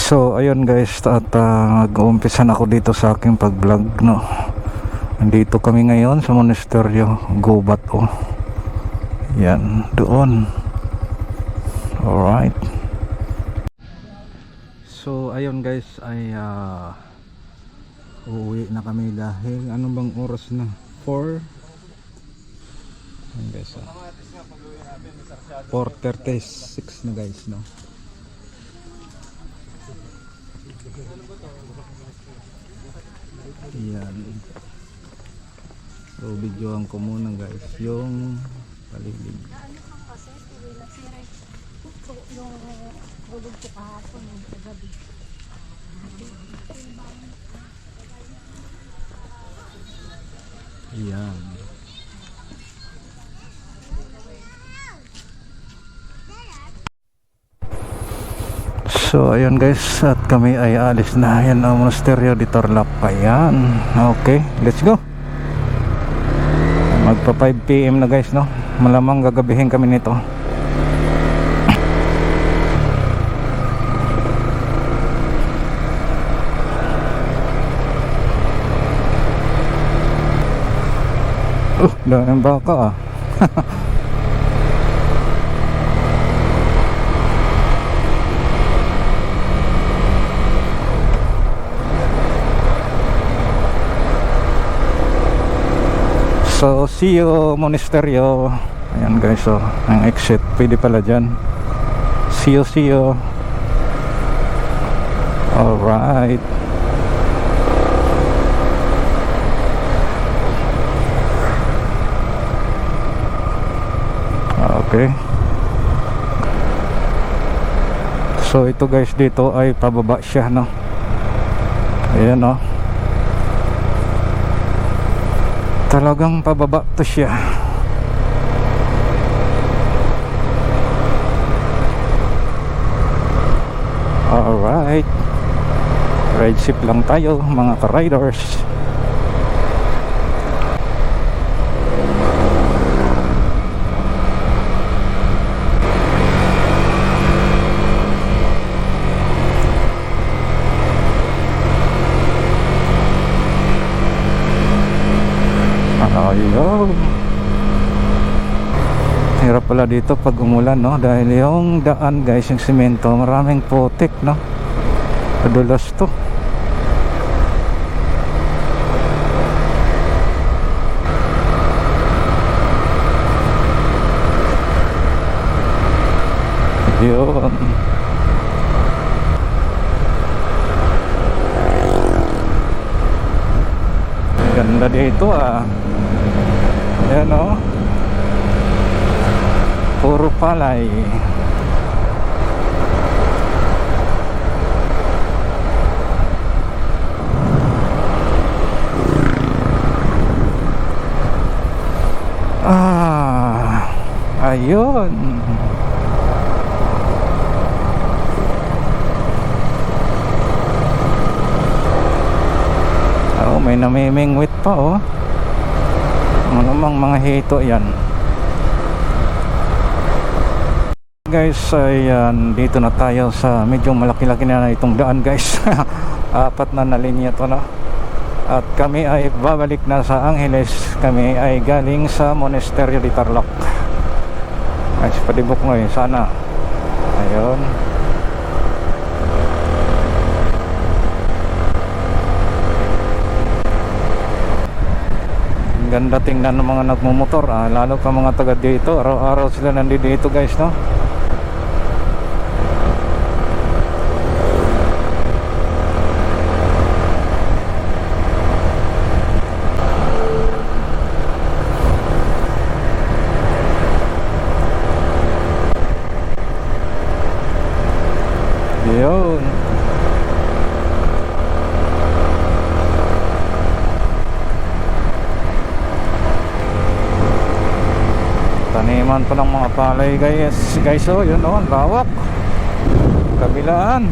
So ayun guys, at nag-uumpisa na ako dito sa aking pag-vlog, no. Nandito kami ngayon sa Monasteryo Gubat, oh. Yan, doon. Alright. So ayun guys, ay uuwi na kami dahil ano bang oras na? 4 guys, 4:36 na guys, no. Yan. So videoan ko muna guys yung paligid. Yung gulog ko kahapon yung kagabi. Yan. So ayun guys, at kami ay alis na. Yan ang Monasteryo de Tarlac. Ayan. Okay, let's go. Magpa 5 PM na guys, no. Malamang gagabihin kami nito. Daming baka ah. So see you Monasteryo. Ayan guys, so ang exit pwede pala dyan. See you. Alright. Okay. So ito guys, dito ay pababa siya, no. Ayan, no. Talagang pababa to siya. Alright. Ride ship lang tayo mga ka-riders. Ayun. Hirap pala dito pag umulan, no, dahil yung daan guys, yung semento, maraming putik, no. Padulas to. Yun. Ganda dito ah. Ayan, oh. Puro palay. Ayun. Oh, may namimingwit pa, oh. Ano namang mga hito yan. Guys, ayan, dito na tayo sa medyo malaki-laki na itong daan guys. Apat na linya to, no. At kami ay babalik na sa Angeles. Kami ay galing sa Monasteryo de Tarlac. Ay, padibok mo sana. Ayun. Ganda tingnan ng mga nagmumotor, lalo pa mga taga dito. Araw-araw sila nandito guys, no. Yun. Taniman pa ng mga palay guys, oh, yun, oh, lawak. Kabilaan.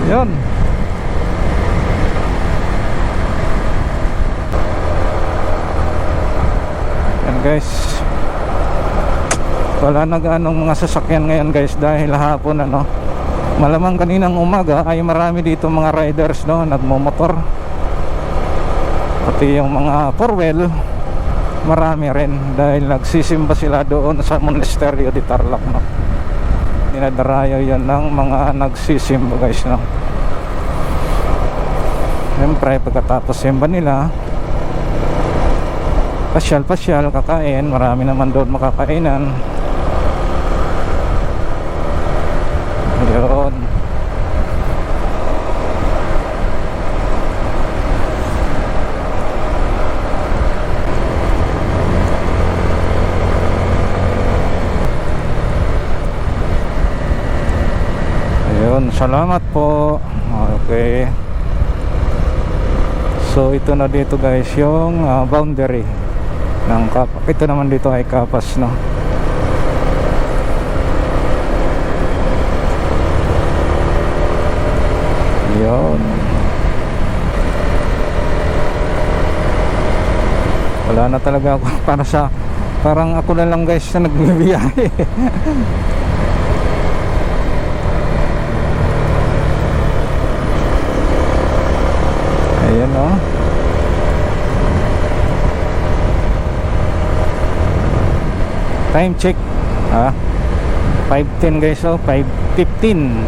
Yun. Yan guys. Wala na ganong mga sasakyan ngayon guys dahil hapon, ano, Malamang kaninang umaga ay marami dito mga riders, no, nagmomotor. Pati yung mga four-wheel, marami rin dahil nagsisimba sila doon sa Monasterio de Tarlac, no. Dinadarayo yan ng mga nagsisimba, guys, no. Siyempre pagkatapos simba nila, pasyal kakain, marami naman doon makakainan. Yun. Ayun, salamat po. Okay. So ito na dito, guys, yung boundary ng Kapas. Ito naman dito ay Kapas, no. Yun. Wala na talaga ako para sa, parang ako na lang, guys, na nagbibiyahe. Ayan, oh. Time check 5:10, guys, oh. 5:15.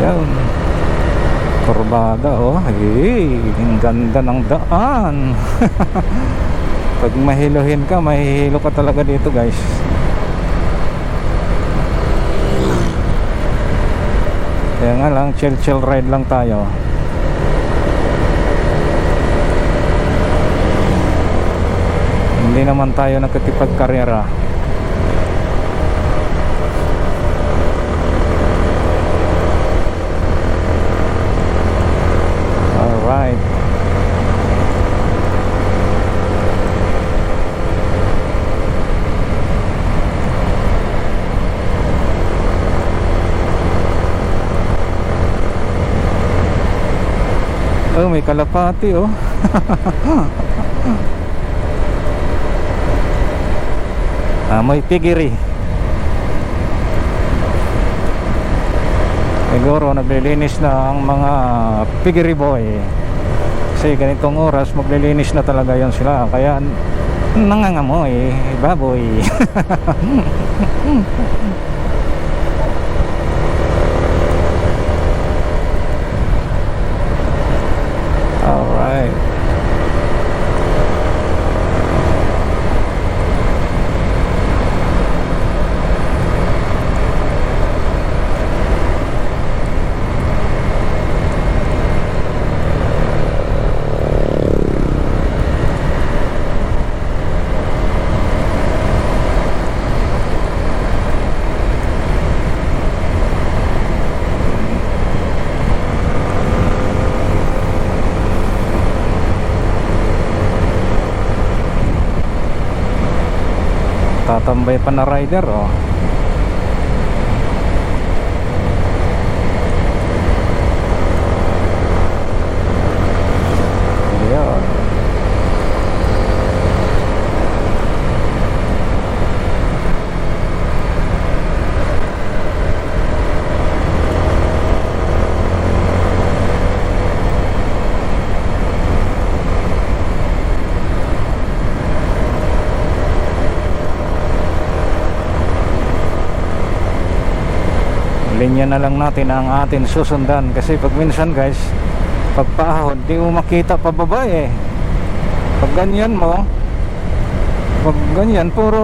Ayan, kurbada, oh. Ay, ang ganda ng daan. Pag mahiluhin ka, mahihilo ka talaga dito, guys. Kaya nga lang, chill ride lang tayo. Hindi naman tayo nakikipagkarera. Alright. Oh, may kalapati, oh. May piggery. Siguro naglilinis na ang mga piggery boy. Kasi ganitong oras maglilinis na talaga yon sila. Kaya nangangamoy baboy. Alright. Tatambay pa na rider, oh. Ayan. Linya na lang natin ang atin susundan kasi pag minsan, guys, pag paahon di mo makita pababa, eh. Pag ganyan mo, pag ganyan puro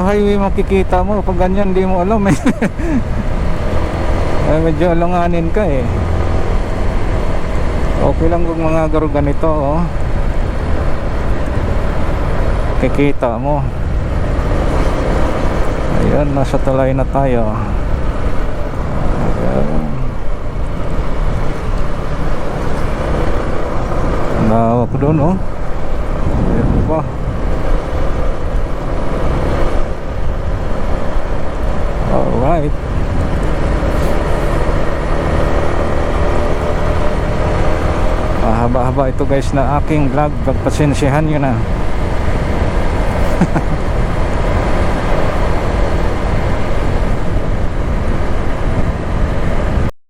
highway makikita mo, pag ganyan di mo alam, eh. Ay, medyo alanganin ka, eh. Okay lang kung mga garo ganito, oh. Kikita mo. Ayan, nasa tulay na tayo. Lawak doon, oh. Ayan pa. Alright. Mahaba-haba ito, guys, na aking vlog. Pagpasensyahan nyo na.